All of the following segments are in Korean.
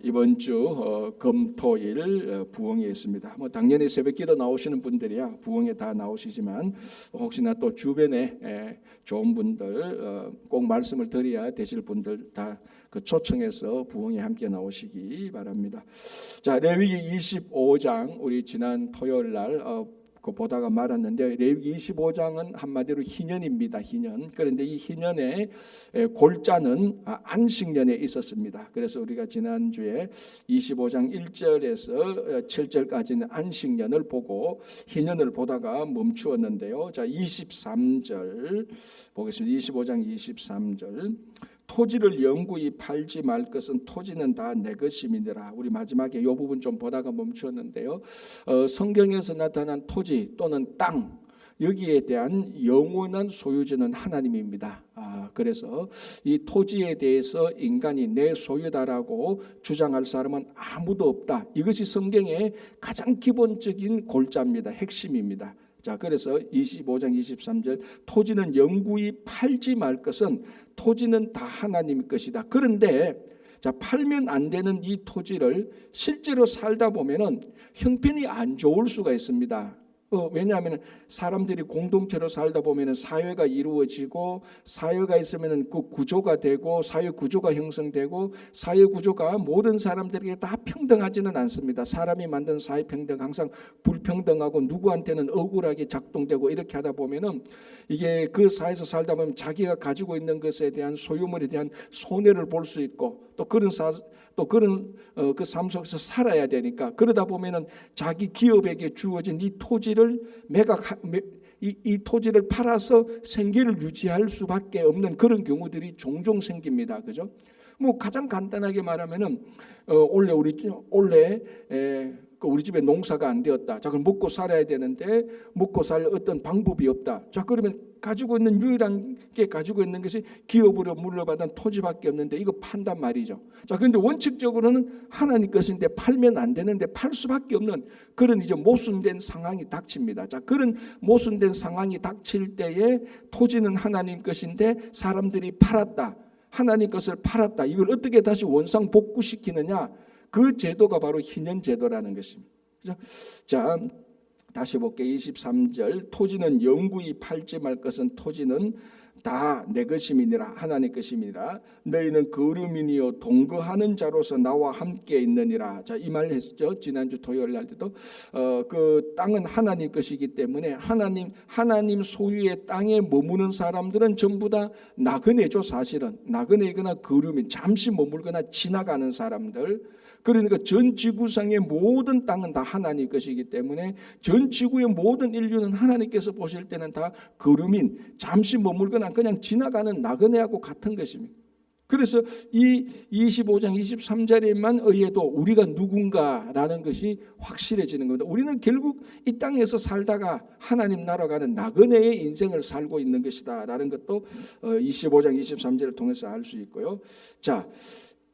이번 주 금토일 부흥이 있습니다. 당연히 새벽기도 나오시는 분들이야 부흥에 다 나오시지만 혹시나 또 주변에 좋은 분들 꼭 말씀을 드려야 되실 분들 다 그 초청해서 부흥에 함께 나오시기 바랍니다. 자, 레위기 25장 우리 지난 토요일 날 보다가 말았는데 레위기 25장은 한마디로 희년입니다. 희년. 그런데 이 희년의 골자는 안식년에 있었습니다. 그래서 우리가 지난주에 25장 1절에서 7절까지는 안식년을 보고 희년을 보다가 멈추었는데요. 자, 23절 보겠습니다. 25장 23절. 토지를 영구히 팔지 말 것은 토지는 다 내 것임이니라. 우리 마지막에 이 부분 좀 보다가 멈추었는데요. 성경에서 나타난 토지 또는 땅 여기에 대한 영원한 소유주는 하나님입니다. 그래서 이 토지에 대해서 인간이 내 소유다라고 주장할 사람은 아무도 없다. 이것이 성경의 가장 기본적인 골자입니다. 핵심입니다. 자, 그래서 25장 23절 토지는 영구히 팔지 말 것은 토지는 다 하나님 것이다. 그런데 자, 팔면 안 되는 이 토지를 실제로 살다 보면은 형편이 안 좋을 수가 있습니다. 왜냐하면 사람들이 공동체로 살다 보면 사회가 이루어지고 사회가 있으면 그 구조가 되고 사회 구조가 형성되고 사회 구조가 모든 사람들에게 다 평등하지는 않습니다. 사람이 만든 사회 평등 항상 불평등하고 누구한테는 억울하게 작동되고 이렇게 하다 보면은 이게 그 사회에서 살다 보면 자기가 가지고 있는 것에 대한 소유물에 대한 손해를 볼 수 있고 또 그런 그 삶 속에서 살아야 되니까 그러다 보면은 자기 기업에게 주어진 이 토지를 이 토지를 팔아서 생계를 유지할 수밖에 없는 그런 경우들이 종종 생깁니다. 그죠? 가장 간단하게 말하면은 원래 우리 집에 농사가 안 되었다. 자, 그럼 먹고 살아야 되는데 먹고 살 어떤 방법이 없다. 자, 그러면 유일한 게 가지고 있는 것이 기업으로 물려받은 토지밖에 없는데 이거 판단 말이죠. 자, 그런데 원칙적으로는 하나님 것인데 팔면 안 되는데 팔 수밖에 없는 그런 이제 모순된 상황이 닥칩니다. 자, 그런 모순된 상황이 닥칠 때에 토지는 하나님 것인데 사람들이 팔았다. 하나님 것을 팔았다. 이걸 어떻게 다시 원상 복구시키느냐? 그 제도가 바로 희년 제도라는 것입니다. 그죠? 자, 다시 볼게요. 23절 토지는 영구히 팔지 말 것은 토지는 다 내 것임이니라. 하나님 것임이니라. 너희는 거류민이요 동거하는 자로서 나와 함께 있느니라. 자, 이 말 했죠. 지난주 토요일 날 때도 그 땅은 하나님 것이기 때문에 하나님 소유의 땅에 머무는 사람들은 전부 다 나그네죠. 사실은 나그네거나 거류민, 잠시 머물거나 지나가는 사람들. 그러니까 전 지구상의 모든 땅은 다 하나님 것이기 때문에 전 지구의 모든 인류는 하나님께서 보실 때는 다 거류민, 잠시 머물거나 그냥 지나가는 나그네하고 같은 것입니다. 그래서 이 25장 23절에만 의해도 우리가 누군가라는 것이 확실해지는 겁니다. 우리는 결국 이 땅에서 살다가 하나님 나라 가는 나그네의 인생을 살고 있는 것이다라는 것도 25장 23절을 통해서 알 수 있고요. 자,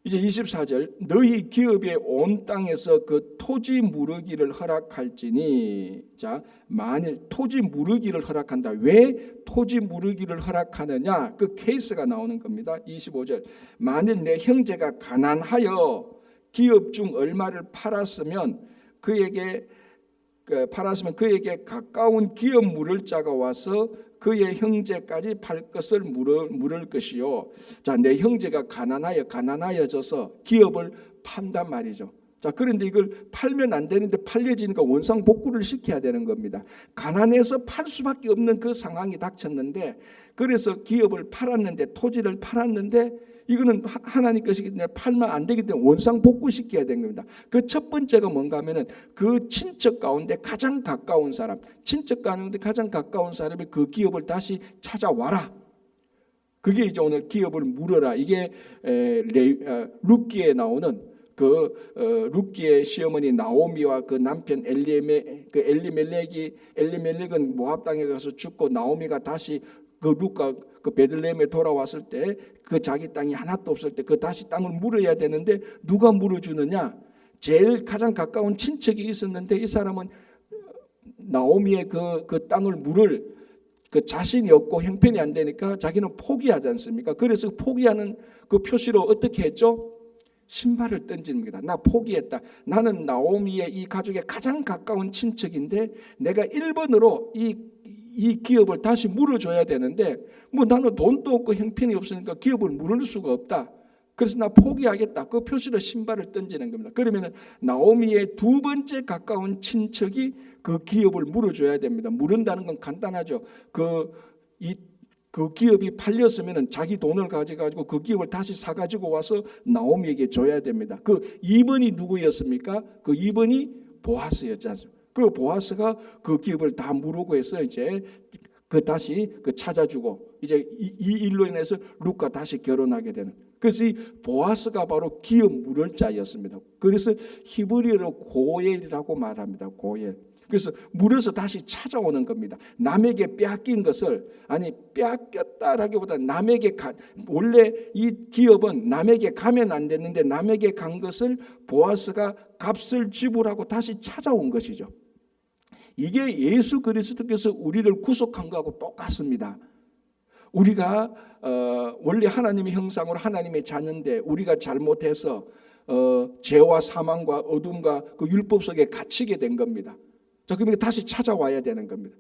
이제 24절 너희 기업의 온 땅에서 그 토지 무르기를 허락할지니. 자, 만일 토지 무르기를 허락한다. 왜 토지 무르기를 허락하느냐? 그 케이스가 나오는 겁니다. 25절 만일 내 형제가 가난하여 기업 중 얼마를 팔았으면 그에게 가까운 기업 물을 자가 와서 그의 형제까지 팔 것을 물을 것이요. 자, 내 형제가 가난하여져서 기업을 판단 말이죠. 자, 그런데 이걸 팔면 안 되는데 팔려지니까 원상 복구를 시켜야 되는 겁니다. 가난해서 팔 수밖에 없는 그 상황이 닥쳤는데 그래서 기업을 팔았는데 토지를 팔았는데 이거는 하나님 것이기 때문에 팔면 안 되기 때문에 원상 복구시켜야 되는 겁니다. 그 첫 번째가 뭔가 하면은 그 친척 가운데 가장 가까운 사람, 친척 가운데 가장 가까운 사람이 그 기업을 다시 찾아와라. 그게 이제 오늘 기업을 물어라. 이게 룻기에 나오는 룻기의 시어머니 나오미와 그 남편 엘리멜렉은 모압 땅에 가서 죽고 나오미가 다시 그 룻가 그 베들레헴에 돌아왔을 때 그 자기 땅이 하나도 없을 때 그 다시 땅을 물어야 되는데 누가 물어주느냐? 제일 가장 가까운 친척이 있었는데 이 사람은 나오미의 그 땅을 물을 그 자신이 없고 형편이 안 되니까 자기는 포기하지 않습니까? 그래서 포기하는 그 표시로 어떻게 했죠? 신발을 던지는 겁니다. 나 포기했다. 나는 나오미의 이 가족의 가장 가까운 친척인데 내가 1번으로 이 기업을 다시 물어줘야 되는데 뭐 나는 돈도 없고 형편이 없으니까 기업을 물을 수가 없다. 그래서 나 포기하겠다. 그 표시로 신발을 던지는 겁니다. 그러면 나오미의 두 번째 가까운 친척이 그 기업을 물어줘야 됩니다. 물은다는 건 간단하죠. 그 기업이 팔렸으면 자기 돈을 가져가지고 그 기업을 다시 사가지고 와서 나오미에게 줘야 됩니다. 그 2번이 누구였습니까? 그 2번이 보아스였지 않습니까? 그 보아스가 그 기업을 다 물고 해서 이제 그 다시 그 찾아주고 이제 이 일로 인해서 룻과 다시 결혼하게 되는. 그래서 이 보아스가 바로 기업 물을 자였습니다. 그래서 히브리어로 고엘이라고 말합니다. 고엘. 그래서 물어서 다시 찾아오는 겁니다. 남에게 빼앗긴 것을 아니 빼앗겼다라기보다 남에게 원래 이 기업은 남에게 가면 안 됐는데 남에게 간 것을 보아스가 값을 지불하고 다시 찾아온 것이죠. 이게 예수 그리스도께서 우리를 구속한 것하고 똑같습니다. 우리가 원래 하나님의 형상으로 하나님의 자녀인데 우리가 잘못해서 죄와 사망과 어둠과 그 율법 속에 갇히게 된 겁니다. 자, 그러면 다시 찾아와야 되는 겁니다.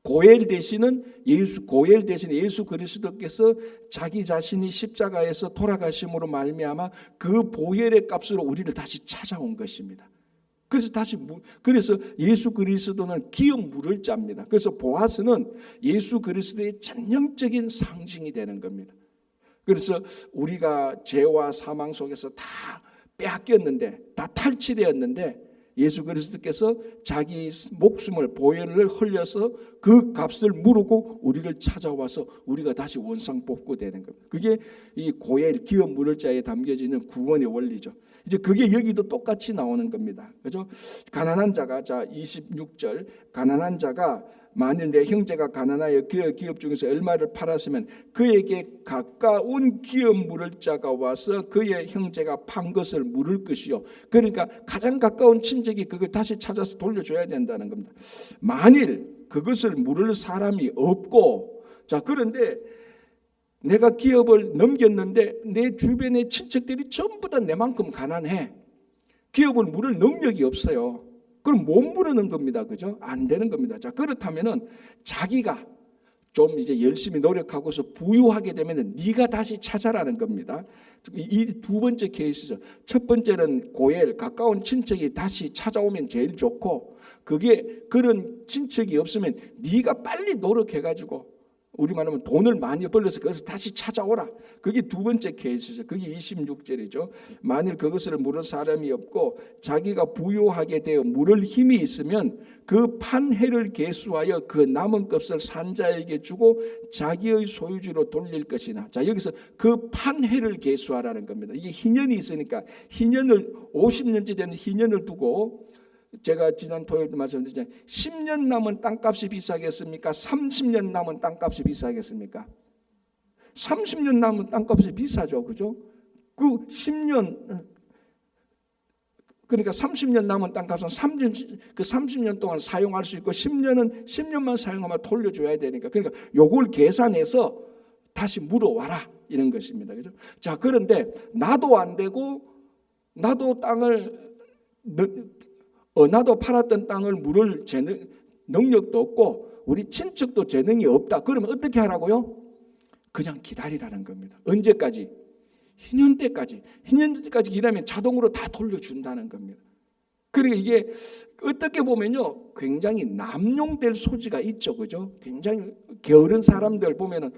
고엘 대신에 예수 그리스도께서 자기 자신이 십자가에서 돌아가심으로 말미암아 그 보혈의 값으로 우리를 다시 찾아온 것입니다. 그래서 예수 그리스도는 기업 물을 자입니다. 그래서 보아스는 예수 그리스도의 전형적인 상징이 되는 겁니다. 그래서 우리가 죄와 사망 속에서 다 빼앗겼는데 다 탈취되었는데 예수 그리스도께서 자기 목숨을 보혈을 흘려서 그 값을 물고 우리를 찾아와서 우리가 다시 원상복구되는 겁니다. 그게 이 고엘 기업 물을 자에 담겨지는 구원의 원리죠. 이제 그게 여기도 똑같이 나오는 겁니다. 그죠? 가난한 자가 26절 가난한 자가 만일 내 형제가 가난하여 그의 기업 중에서 얼마를 팔았으면 그에게 가까운 기업 물을 자가 와서 그의 형제가 판 것을 물을 것이요. 그러니까 가장 가까운 친척이 그걸 다시 찾아서 돌려줘야 된다는 겁니다. 만일 그것을 물을 사람이 없고 그런데 내가 기업을 넘겼는데 내 주변의 친척들이 전부 다 내만큼 가난해. 기업을 물을 능력이 없어요. 그럼 못 물는 겁니다. 그죠? 안 되는 겁니다. 자, 그렇다면은 자기가 좀 이제 열심히 노력하고서 부유하게 되면은 네가 다시 찾아라는 겁니다. 이 두 번째 케이스죠. 첫 번째는 고엘 가까운 친척이 다시 찾아오면 제일 좋고 그게 그런 친척이 없으면 네가 빨리 노력해 가지고 우리 말하면 돈을 많이 벌려서 그것을 다시 찾아오라. 그게 두 번째 케이스죠. 그게 26절이죠. 만일 그것을 물을 사람이 없고 자기가 부유하게 되어 물을 힘이 있으면 그 판 해를 계수하여 그 남은 값을 산자에게 주고 자기의 소유주로 돌릴 것이나. 자, 여기서 그 판 해를 계수하라는 겁니다. 이게 희년이 있으니까 희년을 50년째 되는 희년을 두고 제가 지난 토요일도 말씀드렸잖아요. 10년 남은 땅값이 비싸겠습니까? 30년 남은 땅값이 비싸겠습니까? 30년 남은 땅값이 비싸죠. 그죠? 그 10년 그러니까 30년 남은 땅값은 30년 동안 사용할 수 있고 10년만 사용하면 돌려줘야 되니까 그러니까 요걸 계산해서 다시 물어와라 이런 것입니다. 그죠? 자, 그런데 나도 안 되고 나도 팔았던 땅을 물을 능력도 없고 우리 친척도 재능이 없다. 그러면 어떻게 하라고요? 그냥 기다리라는 겁니다. 언제까지? 희년 때까지 기다리면 자동으로 다 돌려준다는 겁니다. 그러니까 이게 어떻게 보면요 굉장히 남용될 소지가 있죠. 그죠? 굉장히 게으른 사람들 보면은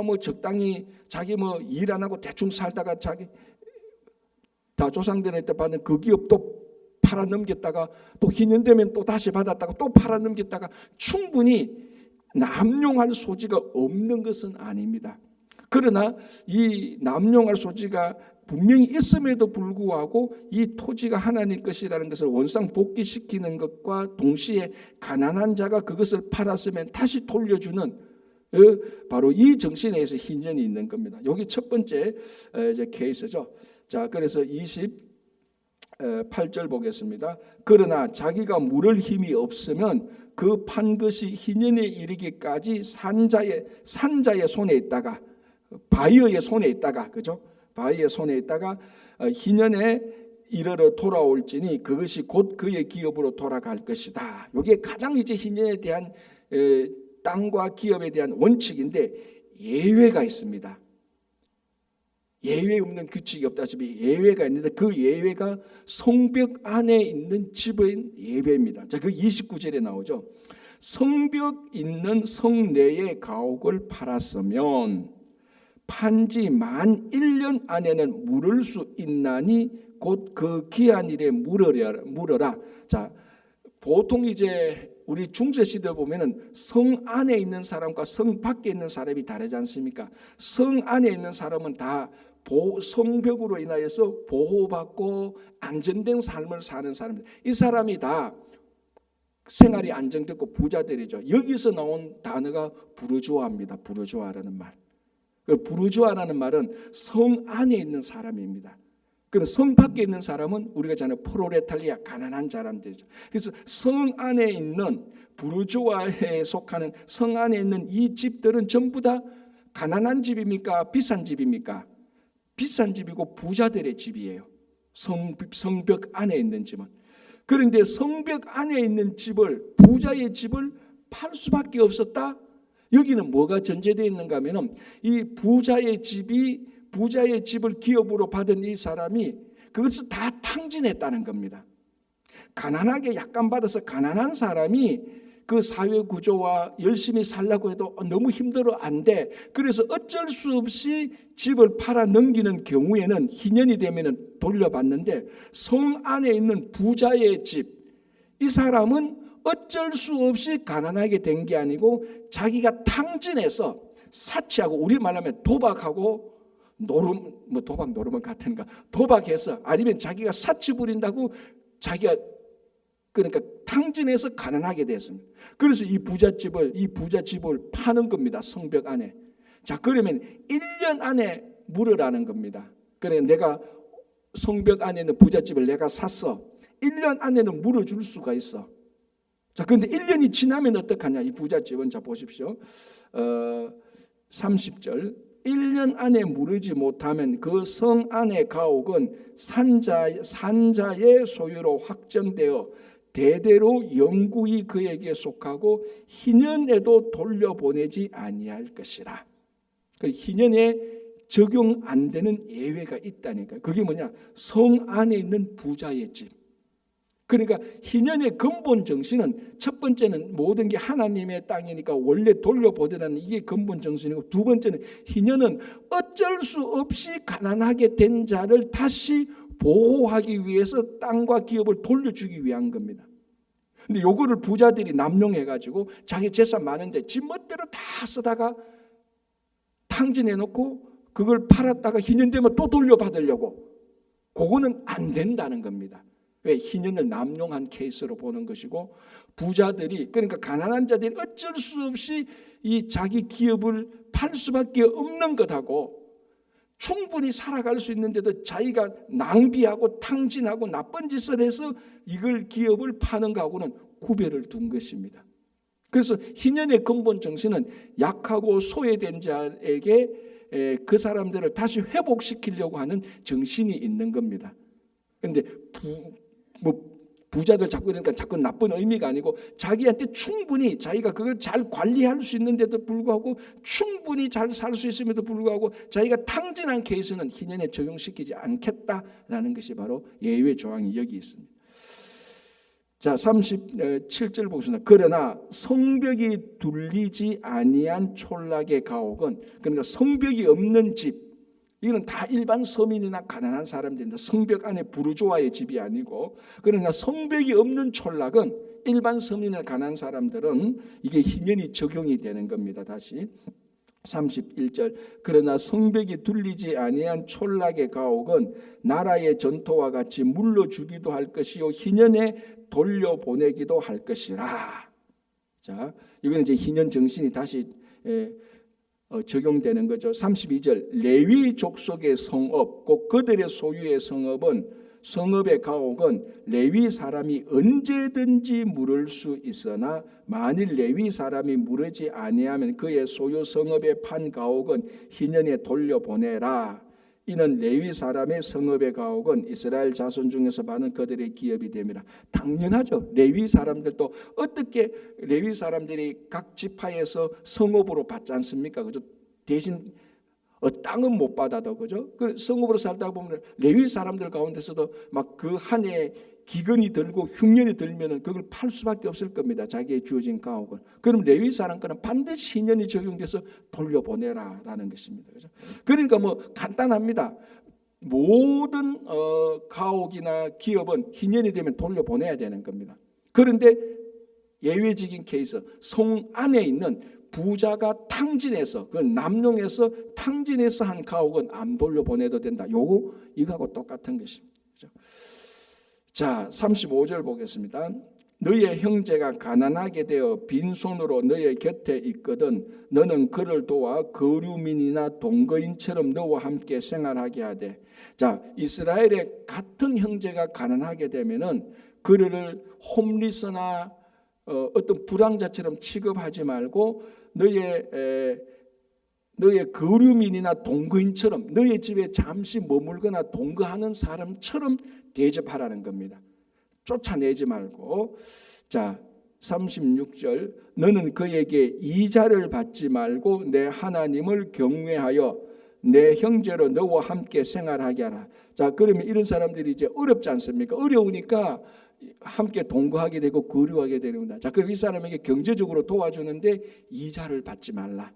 뭐 적당히 자기 뭐 일 안 하고 대충 살다가 자기 다 조상들한테 받은 그 기업도 팔아 넘겼다가 또 희년 되면 또 다시 받았다가 또 팔아 넘겼다가 충분히 남용할 소지가 없는 것은 아닙니다. 그러나 이 남용할 소지가 분명히 있음에도 불구하고 이 토지가 하나님 것이라는 것을 원상 복귀시키는 것과 동시에 가난한 자가 그것을 팔았으면 다시 돌려주는 바로 이 정신에서 희년이 있는 겁니다. 여기 첫 번째 이제 케이스죠. 자, 그래서 28절 보겠습니다. 그러나 자기가 물을 힘이 없으면 그 판 것이 희년에 이르기까지 산자의 손에 있다가 바이어의 손에 있다가 그죠? 바이어의 손에 있다가 희년에 이르러 돌아올지니 그것이 곧 그의 기업으로 돌아갈 것이다. 이게 가장 이제 희년에 대한 땅과 기업에 대한 원칙인데 예외가 있습니다. 예외 없는 규칙이 없다시피 예외가 있는데 그 예외가 성벽 안에 있는 집의 예배입니다. 자, 그 29절에 나오죠. 성벽 있는 성내의 가옥을 팔았으면 판지 만 1년 안에는 물을 수 있나니 곧 그 기한일에 물어라. 자, 보통 이제 우리 중세 시대 보면은 성 안에 있는 사람과 성 밖에 있는 사람이 다르지 않습니까? 성 안에 있는 사람은 다 성벽으로 인하여서 보호받고 안정된 삶을 사는 사람들. 이 사람이 다 생활이 안정됐고 부자들이죠. 여기서 나온 단어가 부르주아입니다. 부르주아라는 말. 부르주아라는 말은 성 안에 있는 사람입니다. 그럼 성 밖에 있는 사람은 우리가 잖아요. 프로레탈리아, 가난한 사람들이죠. 그래서 성 안에 있는 부르주아에 속하는 성 안에 있는 이 집들은 전부 다 가난한 집입니까? 비싼 집입니까? 비싼 집이고 부자들의 집이에요. 성벽 안에 있는 집은. 그런데 성벽 안에 있는 집을, 부자의 집을 팔 수밖에 없었다. 여기는 뭐가 전제되어 있는가 하면은 이 부자의 집을 기업으로 받은 이 사람이 그것을 다 탕진했다는 겁니다. 가난하게 약간 받아서 가난한 사람이 그 사회 구조와 열심히 살려고 해도 너무 힘들어 안 돼. 그래서 어쩔 수 없이 집을 팔아 넘기는 경우에는 희년이 되면은 돌려받는데 성 안에 있는 부자의 집, 이 사람은 어쩔 수 없이 가난하게 된 게 아니고 자기가 탕진해서 사치하고 우리 말하면 도박하고 도박 노름은 같은가 도박해서 아니면 자기가 사치 부린다고 자기가 그러니까 탕진해서 가난하게 됐습니다. 그래서 이 부자 집을 파는 겁니다. 성벽 안에. 자, 그러면 1년 안에 물으라는 겁니다. 그래 내가 성벽 안에 있는 부잣집을 내가 샀어. 1년 안에는 물어줄 수가 있어. 자, 그런데 1년이 지나면 어떡하냐? 이 부잣집은 자 보십시오. 30절. 1년 안에 물으지 못하면 그 성 안의 가옥은 산자의 소유로 확정되어 대대로 영구히 그에게 속하고 희년에도 돌려보내지 아니할 것이라. 그 희년에 적용 안 되는 예외가 있다니까. 그게 뭐냐? 성 안에 있는 부자의 집. 그러니까 희년의 근본 정신은 첫 번째는 모든 게 하나님의 땅이니까 원래 돌려보내라는 이게 근본 정신이고, 두 번째는 희년은 어쩔 수 없이 가난하게 된 자를 다시 보호하기 위해서 땅과 기업을 돌려주기 위한 겁니다. 근데 요거를 부자들이 남용해가지고 자기 재산 많은데 지 멋대로 다 쓰다가 탕진해놓고 그걸 팔았다가 희년 되면 또 돌려받으려고, 그거는 안 된다는 겁니다. 왜? 희년을 남용한 케이스로 보는 것이고, 부자들이 그러니까 가난한 자들이 어쩔 수 없이 이 자기 기업을 팔 수밖에 없는 것하고 충분히 살아갈 수 있는데도 자기가 낭비하고 탕진하고 나쁜 짓을 해서 이걸 기업을 파는 것하고는 구별을 둔 것입니다. 그래서 희년의 근본 정신은 약하고 소외된 자에게 그 사람들을 다시 회복시키려고 하는 정신이 있는 겁니다. 그런데 부자들 자꾸 그러니까 자꾸 나쁜 의미가 아니고 자기한테 충분히 자기가 그걸 잘 관리할 수 있는데도 불구하고 충분히 잘 살 수 있음에도 불구하고 자기가 탕진한 케이스는 희년에 적용시키지 않겠다라는 것이 바로 예외 조항이 여기 있습니다. 자, 37절 보겠습니다. 그러나 성벽이 둘리지 아니한 촌락의 가옥은, 그러니까 성벽이 없는 집, 이거는 다 일반 서민이나 가난한 사람들인데 성벽 안에 부르주아의 집이 아니고, 그러나 성벽이 없는 촌락은 일반 서민이나 가난한 사람들은 이게 희년이 적용이 되는 겁니다. 다시 31절. 그러나 성벽이 둘리지 아니한 촌락의 가옥은 나라의 전토와 같이 물러주기도 할 것이요 희년에 돌려보내기도 할 것이라. 자, 이거는 이제 희년 정신이 다시 적용되는 거죠. 32절. 레위 족속의 성읍, 곧 그들의 소유의 성읍의 가옥은 레위 사람이 언제든지 물을 수 있으나 만일 레위 사람이 물으지 아니하면 그의 소유 성읍의 판 가옥은 희년에 돌려보내라. 이는 레위 사람의 성읍의 가옥은 이스라엘 자손 중에서 많은 그들의 기업이 됨이라. 당연하죠. 레위 사람들도 어떻게 레위 사람들이 각 지파에서 성읍으로 받지 않습니까? 그죠? 대신 땅은 못 받아도 그죠? 그 성읍으로 살다 보면 레위 사람들 가운데서도 막 그 한 해 기근이 들고 흉년이 들면은 그걸 팔 수밖에 없을 겁니다. 자기의 주어진 가옥을. 그럼 레위 사람 거는 반드시 희년이 적용돼서 돌려보내라라는 것입니다. 그죠? 그러니까 뭐 간단합니다. 모든 가옥이나 기업은 희년이 되면 돌려보내야 되는 겁니다. 그런데 예외적인 케이스, 성 안에 있는 부자가 탕진해서 그 남용해서 탕진해서 한 가옥은 안 돌려보내도 된다. 이거하고 똑같은 것입니다. 그렇죠? 자, 35절 보겠습니다. 너의 형제가 가난하게 되어 빈손으로 너의 곁에 있거든 너는 그를 도와 거류민이나 동거인처럼 너와 함께 생활하게 하되. 자, 이스라엘의 같은 형제가 가난하게 되면은 그를 홈리스나 어떤 불황자처럼 취급하지 말고 너의 거류민이나 동거인처럼 너의 집에 잠시 머물거나 동거하는 사람처럼 대접하라는 겁니다. 쫓아내지 말고. 자, 36절 너는 그에게 이자를 받지 말고 내 하나님을 경외하여 내 형제로 너와 함께 생활하게 하라. 자, 그러면 이런 사람들이 이제 어렵지 않습니까? 어려우니까 함께 동거하게 되고 거류하게 되는구나. 자, 그럼 이 사람에게 경제적으로 도와주는데 이자를 받지 말라.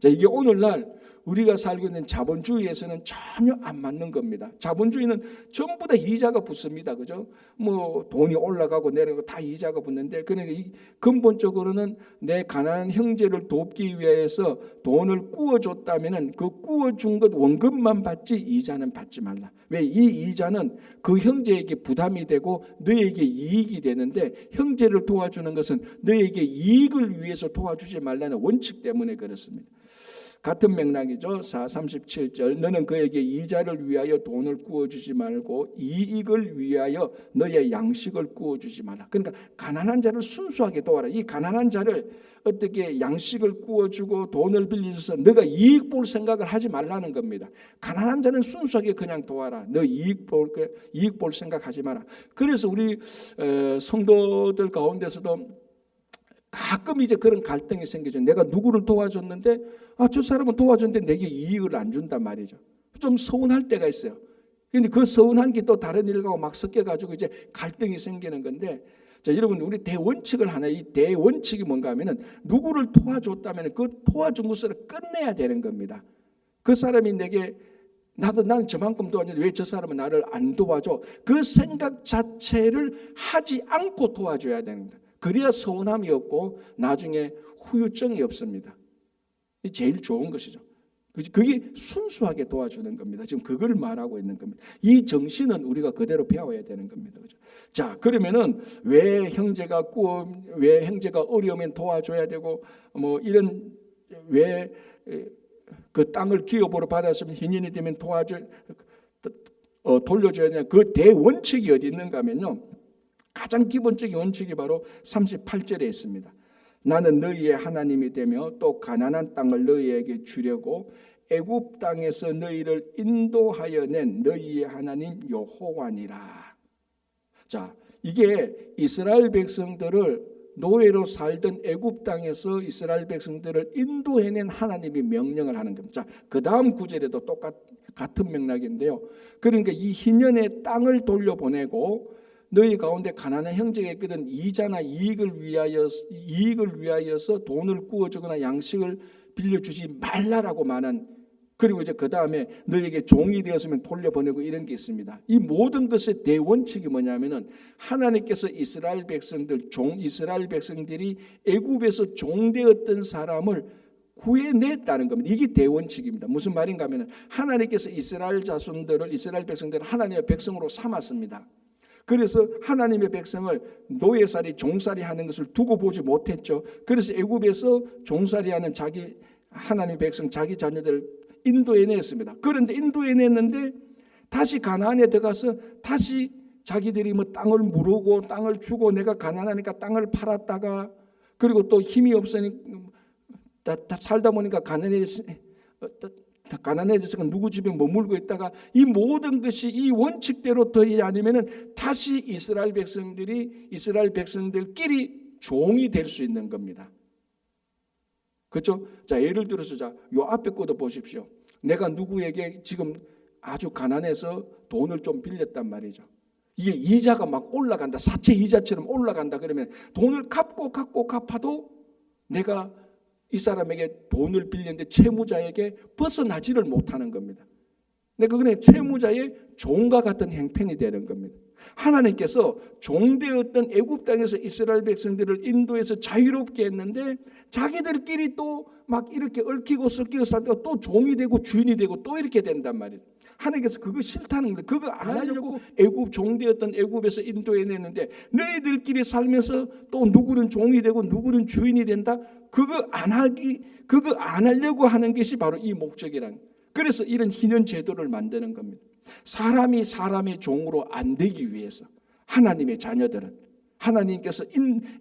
자, 이게 오늘날 우리가 살고 있는 자본주의에서는 전혀 안 맞는 겁니다. 자본주의는 전부 다 이자가 붙습니다. 그죠? 뭐 돈이 올라가고 내려가고 다 이자가 붙는데, 그러니까 근본적으로는 내 가난한 형제를 돕기 위해서 돈을 꾸어줬다면은 그 꾸어준 것 원금만 받지 이자는 받지 말라. 왜? 이 이자는 그 형제에게 부담이 되고 너에게 이익이 되는데, 형제를 도와주는 것은 너에게 이익을 위해서 도와주지 말라는 원칙 때문에 그렇습니다. 같은 맥락이죠. 37절 너는 그에게 이자를 위하여 돈을 구워주지 말고 이익을 위하여 너의 양식을 구워주지 말라. 그러니까 가난한 자를 순수하게 도와라. 이 가난한 자를 어떻게 양식을 구워주고 돈을 빌려줘서 너가 이익 볼 생각을 하지 말라는 겁니다. 가난한 자는 순수하게 그냥 도와라. 너 이익 볼 생각하지 마라. 그래서 우리 성도들 가운데서도 가끔 이제 그런 갈등이 생기죠. 내가 누구를 도와줬는데 저 사람은 도와줬는데 내게 이익을 안 준단 말이죠. 좀 서운할 때가 있어요. 그런데 그 서운한 게 또 다른 일하고 막 섞여가지고 이제 갈등이 생기는 건데, 자, 여러분, 우리 대원칙을 하나, 이 대원칙이 뭔가 하면은 누구를 도와줬다면 그 도와준 것을 끝내야 되는 겁니다. 그 사람이 내게 나는 저만큼 도와줬는데 왜 저 사람은 나를 안 도와줘? 그 생각 자체를 하지 않고 도와줘야 되는 거예요. 그래야 서운함이 없고 나중에 후유증이 없습니다. 제일 좋은 것이죠. 그게 순수하게 도와주는 겁니다. 지금 그걸 말하고 있는 겁니다. 이 정신은 우리가 그대로 배워야 되는 겁니다. 그죠? 자, 그러면은 왜 형제가 어려우면 도와줘야 되고 뭐 이런 왜 그 땅을 기업으로 받았으면 희년이 되면 돌려줘야 되냐? 그 대원칙이 어디 있는가 하면요. 가장 기본적인 원칙이 바로 38절에 있습니다. 나는 너희의 하나님이 되며 또 가나안 땅을 너희에게 주려고 애굽 땅에서 너희를 인도하여 낸 너희의 하나님 여호와니라. 자, 이게 이스라엘 백성들을 노예로 살던 애굽 땅에서 이스라엘 백성들을 인도해낸 하나님이 명령을 하는 겁니다. 자, 그 다음 구절에도 같은 맥락인데요. 그러니까 이 희년의 땅을 돌려보내고 너희 가운데 가난한 형제가 있거든 이자나 이익을 위하여서 돈을 구워주거나 양식을 빌려주지 말라라고 말한, 그리고 이제 그 다음에 너에게 종이 되었으면 돌려보내고 이런 게 있습니다. 이 모든 것의 대원칙이 뭐냐면은 하나님께서 이스라엘 백성들이 애굽에서 종되었던 사람을 구해냈다는 겁니다. 이게 대원칙입니다. 무슨 말인가 하면은 하나님께서 이스라엘 백성들을 하나님의 백성으로 삼았습니다. 그래서 하나님의 백성을 노예살이 종살이 하는 것을 두고 보지 못했죠. 그래서 애굽에서 종살이하는 하나님의 백성 자기 자녀들을 인도해냈습니다. 그런데 인도해냈는데 다시 가나안에 들어가서 다시 자기들이 뭐 땅을 무르고 땅을 주고 내가 가난하니까 땅을 팔았다가, 그리고 또 힘이 없으니 다 살다 보니까 가난에 가난해져서 누구 집에 머물고 있다가 이 모든 것이 이 원칙대로 되지 않으면은 다시 이스라엘 백성들끼리 종이 될 수 있는 겁니다. 그렇죠? 자, 예를 들어서 요 앞에 거도 보십시오. 내가 누구에게 지금 아주 가난해서 돈을 좀 빌렸단 말이죠. 이게 이자가 막 올라간다. 사채 이자처럼 올라간다. 그러면 돈을 갚고 갚아도 내가 이 사람에게 돈을 빌렸는데 채무자에게 벗어나지를 못하는 겁니다. 내가 그냥 채무자의 종과 같은 형편이 되는 겁니다. 하나님께서 종되었던 애굽 땅에서 이스라엘 백성들을 인도해서 자유롭게 했는데 자기들끼리 또 막 이렇게 얽히고 설키고 살다가 또 종이 되고 주인이 되고 또 이렇게 된단 말이에요. 하나님께서 그거 싫다는 거예요. 그거 안 하려고 애굽 종되었던 애굽에서 인도해냈는데 너희들끼리 살면서 또 누구는 종이 되고 누구는 주인이 된다. 그거 안 하려고 하는 것이 바로 이 목적이란. 그래서 이런 희년 제도를 만드는 겁니다. 사람이 사람의 종으로 안 되기 위해서 하나님의 자녀들은 하나님께서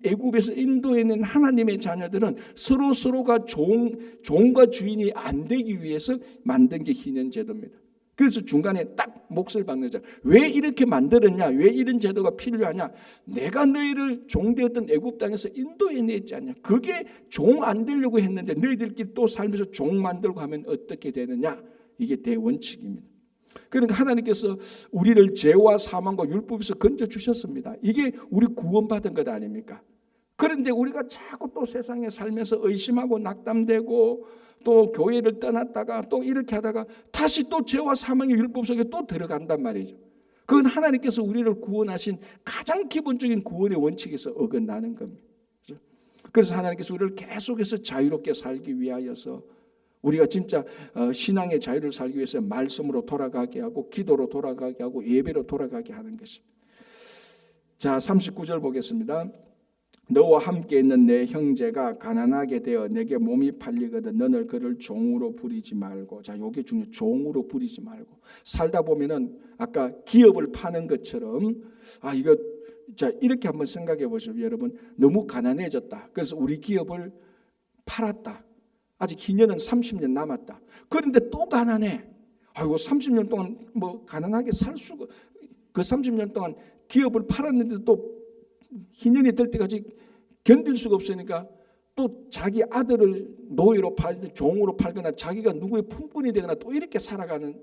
애굽에서 인도해낸 하나님의 자녀들은 서로가 종과 주인이 안 되기 위해서 만든 게 희년 제도입니다. 그래서 중간에 딱 몫을 박는 자. 왜 이렇게 만들었냐? 왜 이런 제도가 필요하냐? 내가 너희를 종되었던 애굽 땅에서 인도해냈지 않냐? 그게 종 안 되려고 했는데 너희들끼리 또 살면서 종 만들고 하면 어떻게 되느냐? 이게 대원칙입니다. 그러니까 하나님께서 우리를 죄와 사망과 율법에서 건져주셨습니다. 이게 우리 구원받은 것 아닙니까? 그런데 우리가 자꾸 또 세상에 살면서 의심하고 낙담되고 또 교회를 떠났다가 또 이렇게 하다가 다시 또 죄와 사망의 율법 속에 또 들어간단 말이죠. 그건 하나님께서 우리를 구원하신 가장 기본적인 구원의 원칙에서 어긋나는 겁니다. 그래서 하나님께서 우리를 계속해서 자유롭게 살기 위하여서 우리가 진짜 신앙의 자유를 살기 위해서 말씀으로 돌아가게 하고 기도로 돌아가게 하고 예배로 돌아가게 하는 것입니다. 자, 39절 보겠습니다. 너와 함께 있는 내 형제가 가난하게 되어 내게 몸이 팔리거든 너는 그를 종으로 부리지 말고. 자, 요게 중요해요. 종으로 부리지 말고. 살다 보면은 아까 기업을 파는 것처럼 이거 자 이렇게 한번 생각해 보십시오. 여러분, 너무 가난해졌다. 그래서 우리 기업을 팔았다. 아직 희년은 30년 남았다. 그런데 또 가난해. 아이고 30년 동안 뭐 가난하게 살 수가, 그 30년 동안 기업을 팔았는데 또 희년이 될 때까지 견딜 수가 없으니까 또 자기 아들을 노예로 종으로 팔거나 자기가 누구의 품꾼이 되거나 또 이렇게 살아가는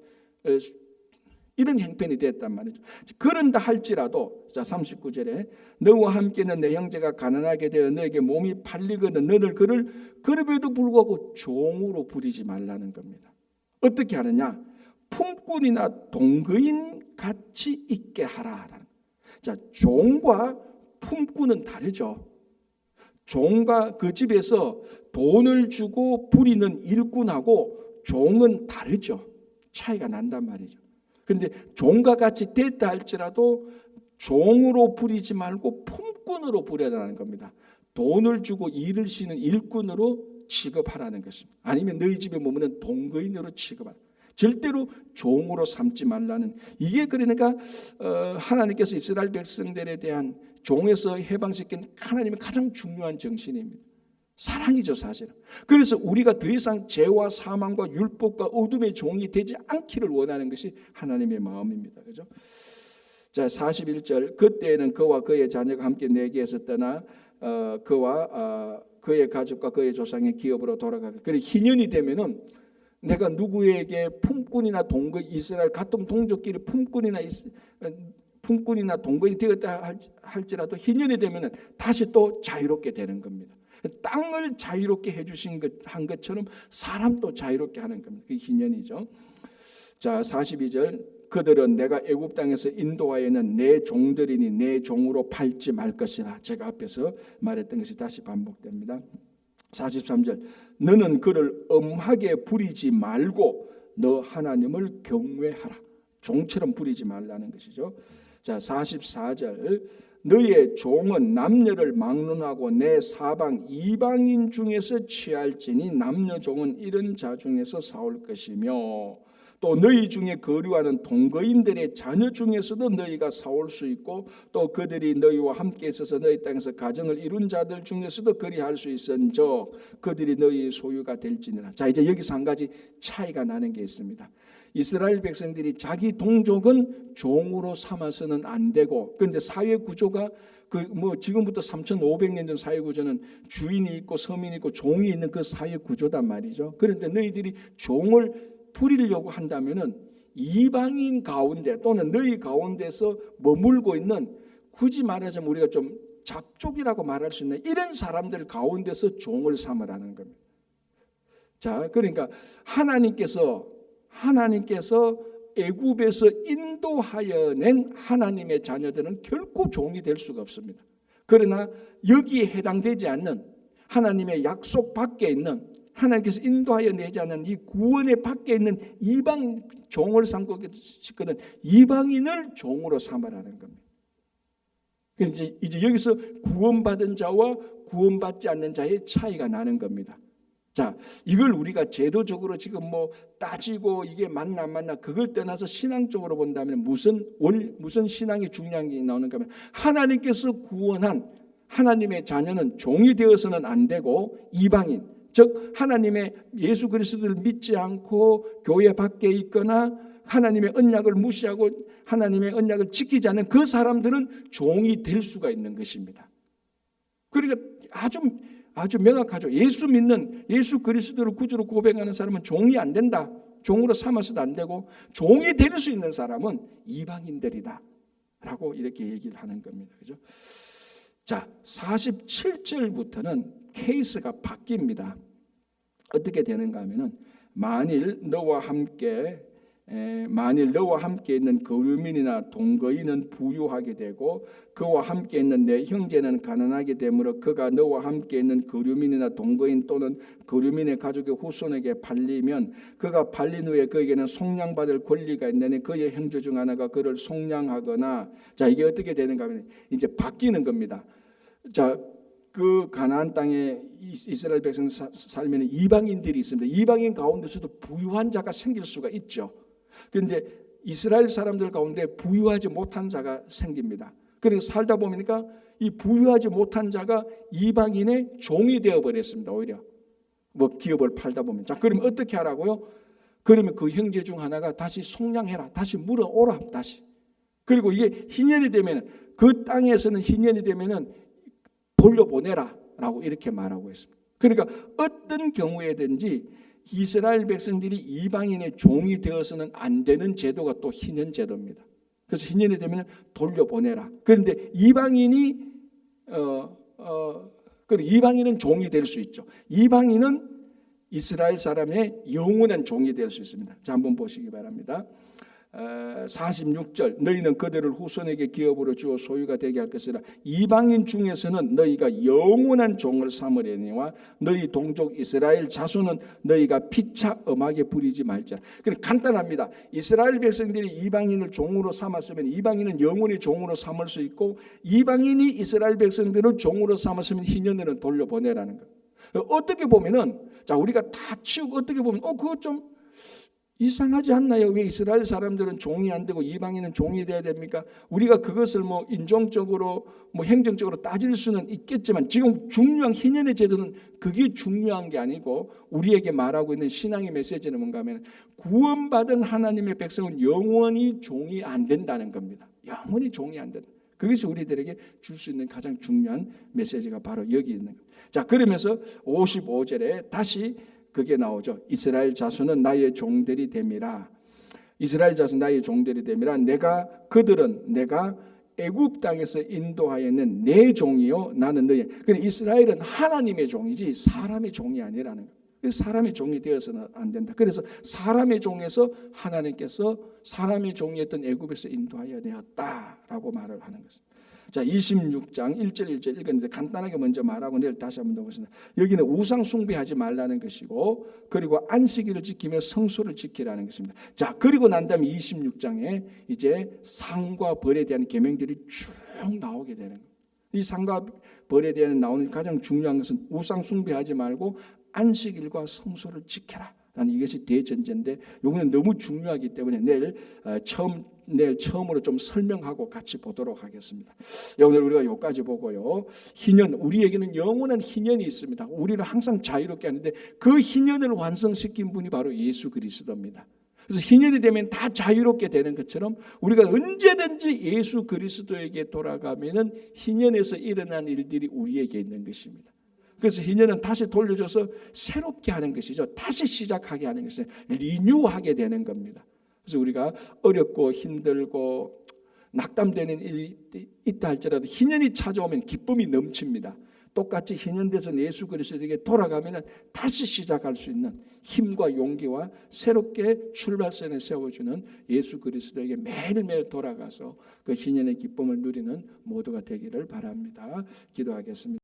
이런 형편이 됐단 말이죠. 그런다 할지라도 자 39절에 너와 함께는 내 형제가 가난하게 되어 너에게 몸이 팔리거든 너는 그를 그럼에도 불구하고 종으로 부리지 말라는 겁니다. 어떻게 하느냐? 품꾼이나 동거인 같이 있게 하라. 자, 종과 품꾼은 다르죠. 종과 그 집에서 돈을 주고 부리는 일꾼하고 종은 다르죠. 차이가 난단 말이죠. 그런데 종과 같이 됐다 할지라도 종으로 부리지 말고 품꾼으로 부려라는 겁니다. 돈을 주고 일을 시는 일꾼으로 취급하라는 것입니다. 아니면 너희 집에 머무는 동거인으로 취급하라. 절대로 종으로 삼지 말라는, 이게 그러니까 하나님께서 이스라엘 백성들에 대한 종에서 해방시킨 하나님의 가장 중요한 정신입니다. 사랑이죠, 사실은. 그래서 우리가 더 이상 죄와 사망과 율법과 어둠의 종이 되지 않기를 원하는 것이 하나님의 마음입니다. 그죠? 자, 41절. 그때에는 그와 그의 자녀가 함께 내게에서 떠나 그와 그의 가족과 그의 조상의 기업으로 돌아가게. 그리고 희년이 되면은 내가 누구에게 품꾼이나 동거, 이스라엘 같은 동족끼리 품꾼이나 동거인이 되었다 할지라도 희년이 되면은 다시 또 자유롭게 되는 겁니다. 땅을 자유롭게 해주신 한 것처럼 사람도 자유롭게 하는 겁니다. 그게 희년이죠. 자, 42절. 그들은 내가 애굽 땅에서 인도하여는 내 종들이니 내 종으로 팔지 말 것이라. 제가 앞에서 말했던 것이 다시 반복됩니다. 43절. 너는 그를 엄하게 부리지 말고 너 하나님을 경외하라. 종처럼 부리지 말라는 것이죠. 자, 44절. 너의 종은 남녀를 막론하고 내 사방 이방인 중에서 취할지니 남녀 종은 이런 자 중에서 사올 것이며 또 너희 중에 거류하는 동거인들의 자녀 중에서도 너희가 사올 수 있고 또 그들이 너희와 함께 있어서 너희 땅에서 가정을 이룬 자들 중에서도 그리할 수 있은즉 그들이 너희의 소유가 될지니라. 자, 이제 여기서 한 가지 차이가 나는 게 있습니다. 이스라엘 백성들이 자기 동족은 종으로 삼아서는 안 되고, 그런데 사회 구조가 지금부터 3,500년 전 사회 구조는 주인이 있고 서민이 있고 종이 있는 그 사회 구조단 말이죠. 그런데 너희들이 종을 부리려고 한다면은 이방인 가운데 또는 너희 가운데서 머물고 있는, 굳이 말하자면 우리가 좀 잡족이라고 말할 수 있는 이런 사람들 가운데서 종을 삼으라는 겁니다. 자, 그러니까 하나님께서 애굽에서 인도하여 낸 하나님의 자녀들은 결코 종이 될 수가 없습니다. 그러나 여기에 해당되지 않는, 하나님의 약속 밖에 있는, 하나님께서 인도하여 내지 않은 이 구원의 밖에 있는 이방 종을 삼고 싶거든 이방인을 종으로 삼으라는 겁니다. 이제 여기서 구원받은 자와 구원받지 않는 자의 차이가 나는 겁니다. 자, 이걸 우리가 제도적으로 지금 따지고 이게 맞나 안 맞나 그걸 떠나서 신앙적으로 본다면 무슨 신앙이 중요한 게 나오는가 하면, 하나님께서 구원한 하나님의 자녀는 종이 되어서는 안 되고 이방인, 즉 하나님의 예수 그리스도를 믿지 않고 교회 밖에 있거나 하나님의 언약을 무시하고 하나님의 언약을 지키지 않는 그 사람들은 종이 될 수가 있는 것입니다. 그러니까 아주 명확하죠. 예수 믿는, 예수 그리스도를 구주로 고백하는 사람은 종이 안 된다. 종으로 삼아서도 안 되고, 종이 될 수 있는 사람은 이방인들이다 라고 이렇게 얘기를 하는 겁니다. 그죠? 자, 47절부터는 케이스가 바뀝니다. 어떻게 되는가 하면은, 만일 너와 함께 있는 거류민이나 동거인은 부유하게 되고 그와 함께 있는 내 형제는 가난하게 되므로 그가 너와 함께 있는 거류민이나 동거인 또는 거류민의 가족의 후손에게 팔리면 그가 팔린 후에 그에게는 속량받을 권리가 있느니 그의 형제 중 하나가 그를 속량하거나. 자, 이게 어떻게 되는가 하면 이제 바뀌는 겁니다. 자, 그 가나안 땅에 이스라엘 백성 살면 이방인들이 있습니다. 이방인 가운데서도 부유한 자가 생길 수가 있죠. 그런데 이스라엘 사람들 가운데 부유하지 못한 자가 생깁니다. 그래서 살다 보니까 이 부유하지 못한 자가 이방인의 종이 되어버렸습니다. 오히려 기업을 팔다 보면. 자, 그러면 어떻게 하라고요? 그러면 그 형제 중 하나가 다시 속량해라, 다시 물어오라, 다시. 그리고 이게 희년이 되면, 그 땅에서는 희년이 되면은 돌려보내라 라고 이렇게 말하고 있습니다. 그러니까 어떤 경우에든지 이스라엘 백성들이 이방인의 종이 되어서는 안 되는 제도가 또 희년 제도입니다. 그래서 희년이 되면 돌려보내라. 그런데 이방인은 종이 될 수 있죠. 이방인은 이스라엘 사람의 영원한 종이 될 수 있습니다. 자, 한번 보시기 바랍니다. 46절, 너희는 그들을 후손에게 기업으로 주어 소유가 되게 할 것이라. 이방인 중에서는 너희가 영원한 종을 삼으려니와 너희 동족 이스라엘 자손은 너희가 피차 엄하게 부리지 말자. 그럼 간단합니다. 이스라엘 백성들이 이방인을 종으로 삼았으면 이방인은 영원히 종으로 삼을 수 있고, 이방인이 이스라엘 백성들을 종으로 삼았으면 희년으로 돌려보내라는 거예요. 어떻게 보면은, 자, 우리가 다 치우고 어떻게 보면 그거 좀 이상하지 않나요? 왜 이스라엘 사람들은 종이 안 되고 이방인은 종이 돼야 됩니까? 우리가 그것을 인종적으로 행정적으로 따질 수는 있겠지만, 지금 중요한 희년의 제도는 그게 중요한 게 아니고, 우리에게 말하고 있는 신앙의 메시지는 뭔가 하면, 구원받은 하나님의 백성은 영원히 종이 안 된다는 겁니다. 영원히 종이 안 된다. 그것이 우리들에게 줄 수 있는 가장 중요한 메시지가 바로 여기 있는 겁니다. 자, 그러면서 55절에 다시 그게 나오죠. 이스라엘 자손은 나의 종들이 됨이라. 이스라엘 자손 나의 종들이 됨이라. 내가 애굽 땅에서 인도하였는 내 종이요 나는 너희. 그러니까 이스라엘은 하나님의 종이지 사람의 종이 아니라는 거예요. 그래서 사람의 종이 되어서는 안 된다. 그래서 사람의 종에서 하나님께서 사람의 종이었던 애굽에서 인도하여 내었다라고 말을 하는 것입니다. 자, 26장 1절 읽었는데 간단하게 먼저 말하고 내일 다시 한번 보겠습니다. 여기는 우상 숭배하지 말라는 것이고, 그리고 안식일을 지키며 성소를 지키라는 것입니다. 자, 그리고 난 다음에 26장에 이제 상과 벌에 대한 계명들이 쭉 나오게 되는 거예요. 이 상과 벌에 대한 나오는 가장 중요한 것은 우상 숭배하지 말고 안식일과 성소를 지켜라 나는 이것이 대전제인데 이거는 너무 중요하기 때문에 내일 처음으로 좀 설명하고 같이 보도록 하겠습니다. 오늘 우리가 여기까지 보고요. 희년, 우리에게는 영원한 희년이 있습니다. 우리를 항상 자유롭게 하는데 그 희년을 완성시킨 분이 바로 예수 그리스도입니다. 그래서 희년이 되면 다 자유롭게 되는 것처럼 우리가 언제든지 예수 그리스도에게 돌아가면은 희년에서 일어난 일들이 우리에게 있는 것입니다. 그래서 희년은 다시 돌려줘서 새롭게 하는 것이죠. 다시 시작하게 하는 것이죠. 리뉴하게 되는 겁니다. 그래서 우리가 어렵고 힘들고 낙담되는 일이 있다 할지라도 희년이 찾아오면 기쁨이 넘칩니다. 똑같이 희년돼서 예수 그리스도에게 돌아가면 다시 시작할 수 있는 힘과 용기와 새롭게 출발선에 세워주는 예수 그리스도에게 매일매일 돌아가서 그 희년의 기쁨을 누리는 모두가 되기를 바랍니다. 기도하겠습니다.